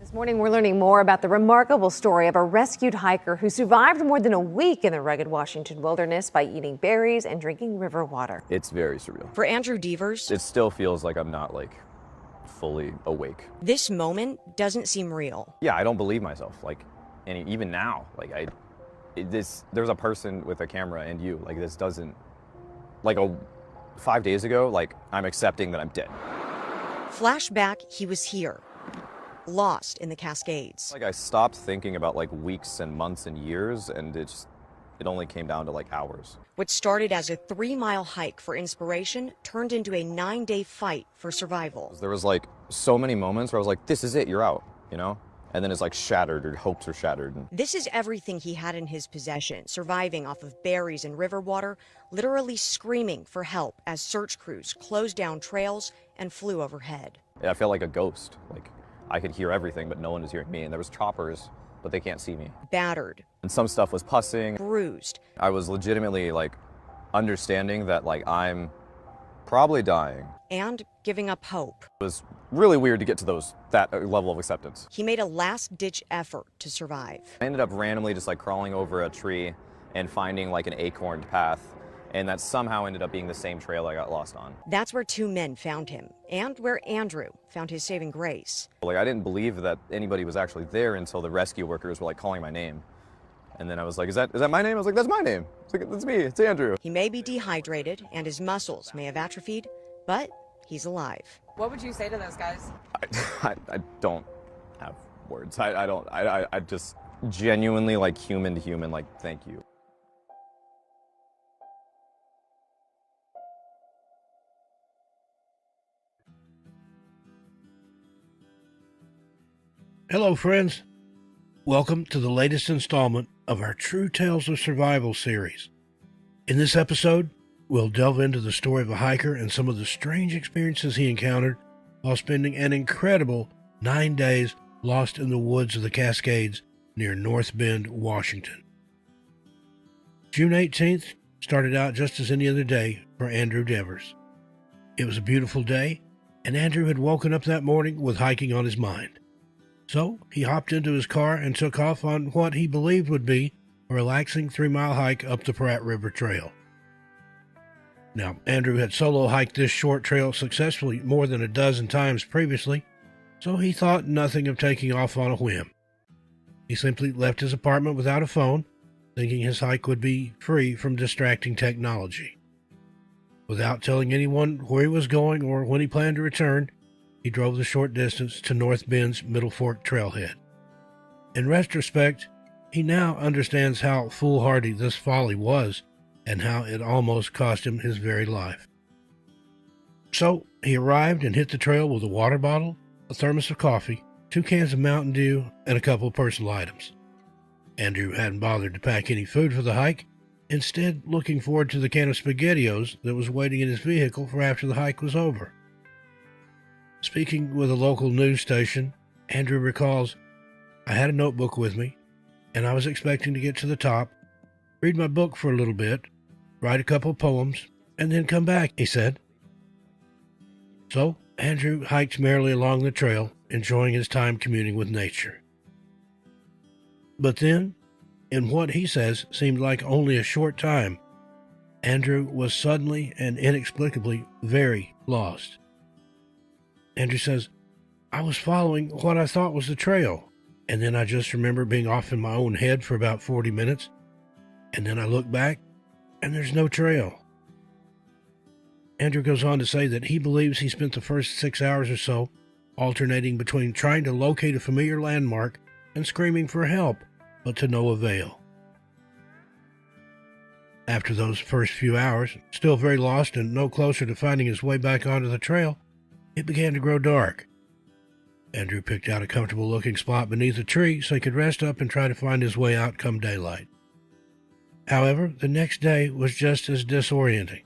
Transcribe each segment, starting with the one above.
This morning, we're learning more about the remarkable story of a rescued hiker who survived more than a week in the rugged Washington wilderness by eating berries and drinking river water. It's very surreal. For Andrew Devers, it still feels like I'm not fully awake. This moment doesn't seem real. Yeah, I don't believe myself. And even now, there's a person with a camera and you. This doesn't. 5 days ago, I'm accepting that I'm dead. Flashback, he was here, lost in the Cascades. I stopped thinking about weeks and months and years, and it only came down to hours. What started as a 3-mile hike for inspiration turned into a 9-day fight for survival. There was so many moments where I was this is it, you're out, And then it's shattered, or hopes are shattered. This is everything he had in his possession, surviving off of berries and river water, literally screaming for help as search crews closed down trails and flew overhead. Yeah, I felt like a ghost. I could hear everything, but no one was hearing me. And there was choppers, but they can't see me. Battered. And some stuff was pussing. Bruised. I was legitimately understanding that I'm probably dying. And giving up hope. It was really weird to get to that level of acceptance. He made a last-ditch effort to survive. I ended up randomly just crawling over a tree and finding an acorned path, and that somehow ended up being the same trail I got lost on. That's where 2 men found him, and where Andrew found his saving grace. I didn't believe that anybody was actually there until the rescue workers were calling my name. And then I was is that my name? I was that's my name. That's me, it's Andrew. He may be dehydrated and his muscles may have atrophied, but he's alive. What would you say to those guys? I don't have words. I just genuinely, human to human, thank you. Hello, friends. Welcome to the latest installment of our True Tales of Survival series. In this episode, we'll delve into the story of a hiker and some of the strange experiences he encountered while spending an incredible 9 days lost in the woods of the Cascades near North Bend, Washington. June 18th started out just as any other day for Andrew Devers. It was a beautiful day, and Andrew had woken up that morning with hiking on his mind. So he hopped into his car and took off on what he believed would be a relaxing 3-mile hike up the Pratt River Trail. Now, Andrew had solo hiked this short trail successfully more than a dozen times previously, so he thought nothing of taking off on a whim. He simply left his apartment without a phone, thinking his hike would be free from distracting technology. Without telling anyone where he was going or when he planned to return, he drove the short distance to North Bend's Middle Fork trailhead. In retrospect, he now understands how foolhardy this folly was and how it almost cost him his very life. So he arrived and hit the trail with a water bottle, a thermos of coffee, 2 cans of Mountain Dew, and a couple of personal items. Andrew hadn't bothered to pack any food for the hike, instead looking forward to the can of SpaghettiOs that was waiting in his vehicle for after the hike was over. Speaking with a local news station, Andrew recalls, "I had a notebook with me, and I was expecting to get to the top, read my book for a little bit, write a couple of poems, and then come back," he said. So Andrew hiked merrily along the trail, enjoying his time communing with nature. But then, in what he says seemed like only a short time, Andrew was suddenly and inexplicably very lost. Andrew says, "I was following what I thought was the trail, and then I just remember being off in my own head for about 40 minutes, and then I look back, and there's no trail." Andrew goes on to say that he believes he spent the first 6 hours or so alternating between trying to locate a familiar landmark and screaming for help, but to no avail. After those first few hours, still very lost and no closer to finding his way back onto the trail, it began to grow dark. Andrew picked out a comfortable-looking spot beneath a tree so he could rest up and try to find his way out come daylight. However, the next day was just as disorienting.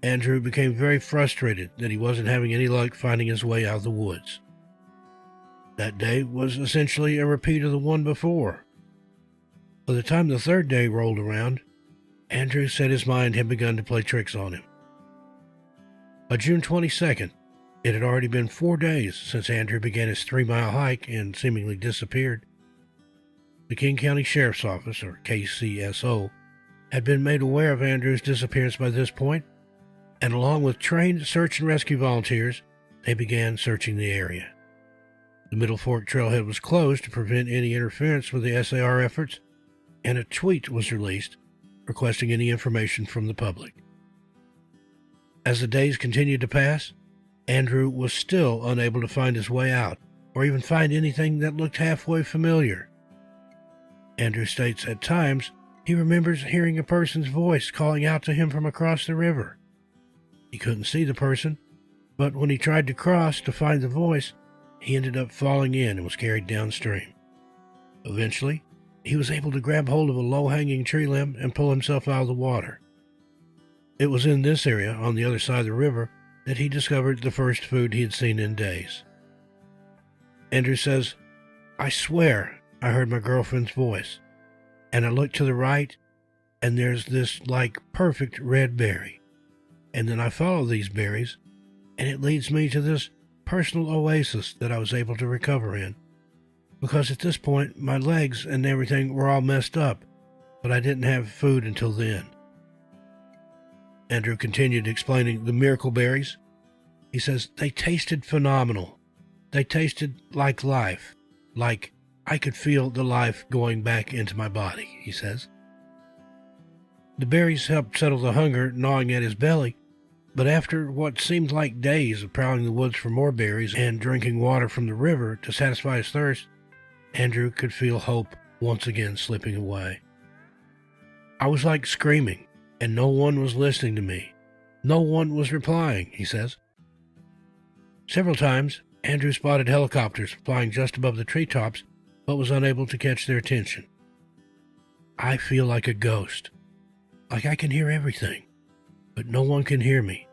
Andrew became very frustrated that he wasn't having any luck finding his way out of the woods. That day was essentially a repeat of the one before. By the time the 3rd day rolled around, Andrew said his mind had begun to play tricks on him. By June 22nd, It had already been 4 days since Andrew began his 3-mile hike and seemingly disappeared. The King County Sheriff's Office, or KCSO, had been made aware of Andrew's disappearance by this point, and along with trained search and rescue volunteers, they began searching the area. The Middle Fork trailhead was closed to prevent any interference with the SAR efforts, and a tweet was released requesting any information from the public. As the days continued to pass, Andrew was still unable to find his way out, or even find anything that looked halfway familiar. Andrew states at times he remembers hearing a person's voice calling out to him from across the river. He couldn't see the person, but when he tried to cross to find the voice, he ended up falling in and was carried downstream. Eventually, he was able to grab hold of a low-hanging tree limb and pull himself out of the water. It was in this area, on the other side of the river, that he discovered the first food he had seen in days. Andrew says, "I swear I heard my girlfriend's voice, and I looked to the right, and there's this, perfect red berry. And then I follow these berries, and it leads me to this personal oasis that I was able to recover in. Because at this point, my legs and everything were all messed up, but I didn't have food until then." Andrew continued explaining the miracle berries. He says, "They tasted phenomenal. They tasted like life, like I could feel the life going back into my body," he says. The berries helped settle the hunger gnawing at his belly, but after what seemed like days of prowling the woods for more berries and drinking water from the river to satisfy his thirst, Andrew could feel hope once again slipping away. "I was like screaming, and no one was listening to me. No one was replying," he says. Several times, Andrew spotted helicopters flying just above the treetops, but was unable to catch their attention. "I feel like a ghost, like I can hear everything, but no one can hear me.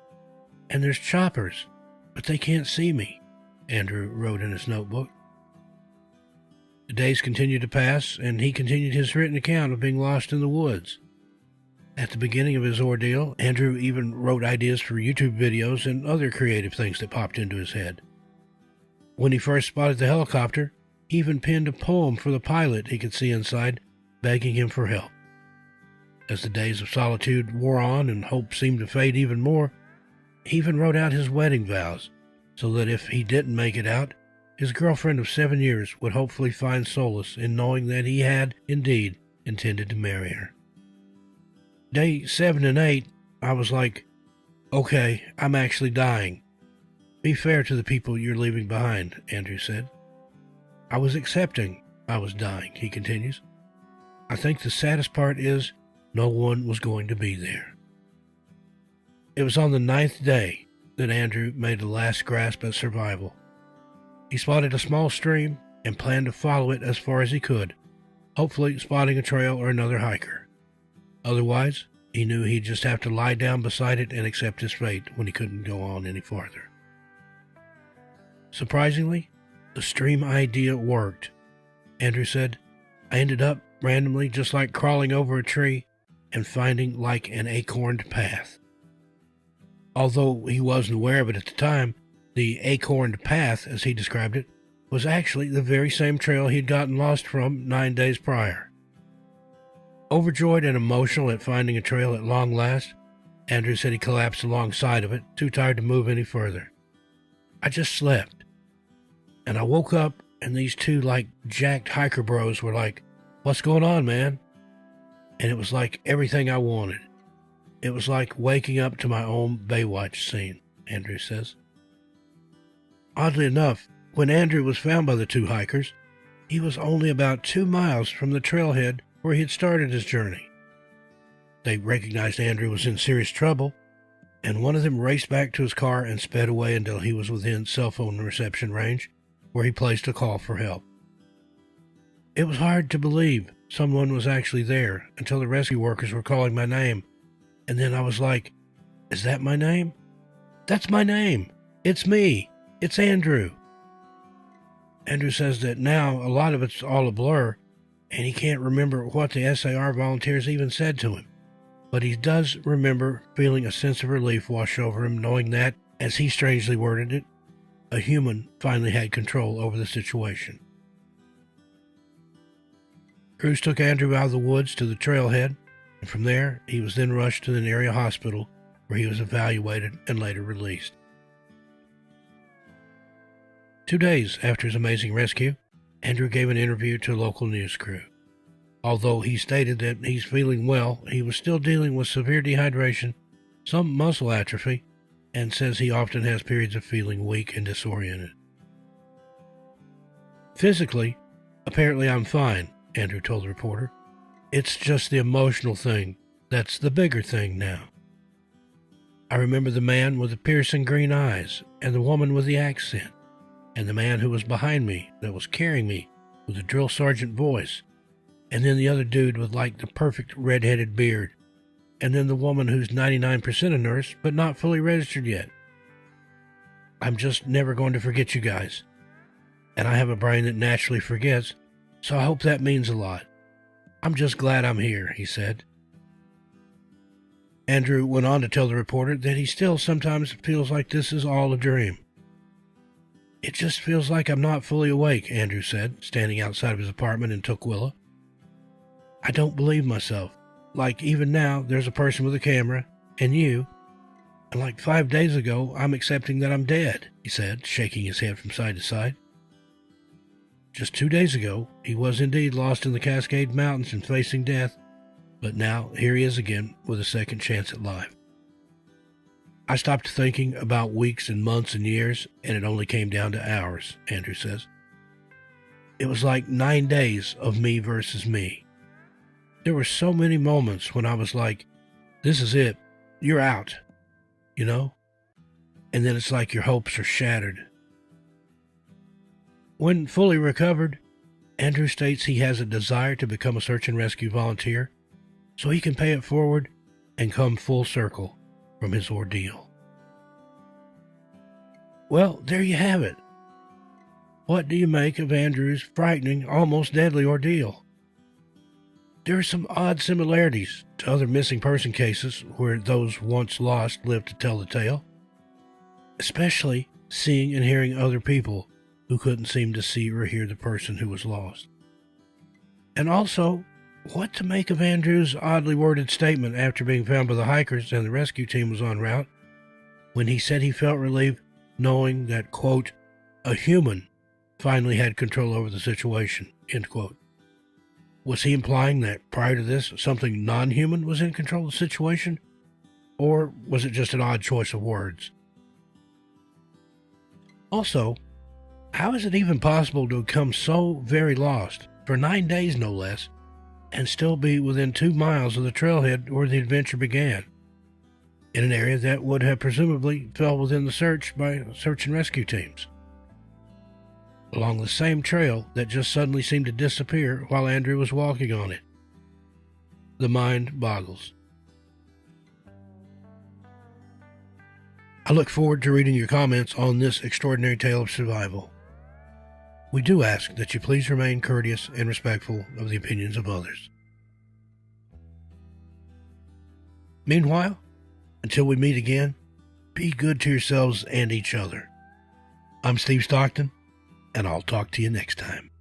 And there's choppers, but they can't see me," Andrew wrote in his notebook. The days continued to pass, and he continued his written account of being lost in the woods. At the beginning of his ordeal, Andrew even wrote ideas for YouTube videos and other creative things that popped into his head. When he first spotted the helicopter, he even penned a poem for the pilot he could see inside, begging him for help. As the days of solitude wore on and hope seemed to fade even more, he even wrote out his wedding vows, so that if he didn't make it out, his girlfriend of 7 years would hopefully find solace in knowing that he had, indeed, intended to marry her. Day 7 and 8, I was like, "Okay, I'm actually dying. Be fair to the people you're leaving behind," Andrew said. "I was accepting I was dying," he continues. "I think the saddest part is no one was going to be there." It was on the 9th day that Andrew made a last grasp at survival. He spotted a small stream and planned to follow it as far as he could, hopefully spotting a trail or another hiker. Otherwise, he knew he'd just have to lie down beside it and accept his fate when he couldn't go on any farther. Surprisingly, the stream idea worked. Andrew said, "I ended up randomly just crawling over a tree and finding an acorned path." Although he wasn't aware of it at the time, the acorned path, as he described it, was actually the very same trail he'd gotten lost from 9 days prior. Overjoyed and emotional at finding a trail at long last, Andrew said he collapsed alongside of it, too tired to move any further. "I just slept. And I woke up, and these two, jacked hiker bros were like, 'What's going on, man?' And it was like everything I wanted. It was like waking up to my own Baywatch scene," Andrew says. Oddly enough, when Andrew was found by the two hikers, he was only about 2 miles from the trailhead where he had started his journey. They recognized Andrew was in serious trouble, and one of them raced back to his car and sped away until he was within cell phone reception range, where he placed a call for help. It was hard to believe someone was actually there until the rescue workers were calling my name, and then I was like, "Is that my name? That's my name! It's me! It's Andrew!" Andrew says that now a lot of it's all a blur, and he can't remember what the SAR volunteers even said to him. But he does remember feeling a sense of relief wash over him, knowing that, as he strangely worded it, a human finally had control over the situation. Crews took Andrew out of the woods to the trailhead, and from there he was then rushed to an area hospital where he was evaluated and later released. 2 days after his amazing rescue, Andrew gave an interview to a local news crew. Although he stated that he's feeling well, he was still dealing with severe dehydration, some muscle atrophy, and says he often has periods of feeling weak and disoriented. Physically, apparently I'm fine, Andrew told the reporter. It's just the emotional thing that's the bigger thing now. I remember the man with the piercing green eyes, and the woman with the accent, and the man who was behind me that was carrying me with a drill sergeant voice, and then the other dude with like the perfect red-headed beard, and then the woman who's 99% a nurse but not fully registered yet. I'm just never going to forget you guys. And I have a brain that naturally forgets, so I hope that means a lot. I'm just glad I'm here, he said. Andrew went on to tell the reporter that he still sometimes feels like this is all a dream. It just feels like I'm not fully awake, Andrew said, standing outside of his apartment in Tukwila. I don't believe myself. Like, even now, there's a person with a camera, and you, and like 5 days ago, I'm accepting that I'm dead, he said, shaking his head from side to side. Just 2 days ago, he was indeed lost in the Cascade Mountains and facing death, but now here he is again with a second chance at life. I stopped thinking about weeks and months and years, and it only came down to hours, Andrew says. It was like 9 days of me versus me. There were so many moments when I was like, this is it, you're out, you know? And then it's like your hopes are shattered. When fully recovered, Andrew states he has a desire to become a search and rescue volunteer so he can pay it forward and come full circle from his ordeal. Well, there you have it. What do you make of Andrew's frightening, almost deadly ordeal? There are some odd similarities to other missing person cases where those once lost live to tell the tale, especially seeing and hearing other people who couldn't seem to see or hear the person who was lost. And also, what to make of Andrew's oddly worded statement after being found by the hikers and the rescue team was en route, when he said he felt relief knowing that, quote, a human finally had control over the situation, end quote. Was he implying that prior to this, something non-human was in control of the situation? Or was it just an odd choice of words? Also, how is it even possible to become so very lost, for 9 days no less, and still be within 2 miles of the trailhead where the adventure began, in an area that would have presumably fell within the search by search and rescue teams? Along the same trail that just suddenly seemed to disappear while Andrew was walking on it. The mind boggles. I look forward to reading your comments on this extraordinary tale of survival. We do ask that you please remain courteous and respectful of the opinions of others. Meanwhile, until we meet again, be good to yourselves and each other. I'm Steve Stockton, and I'll talk to you next time.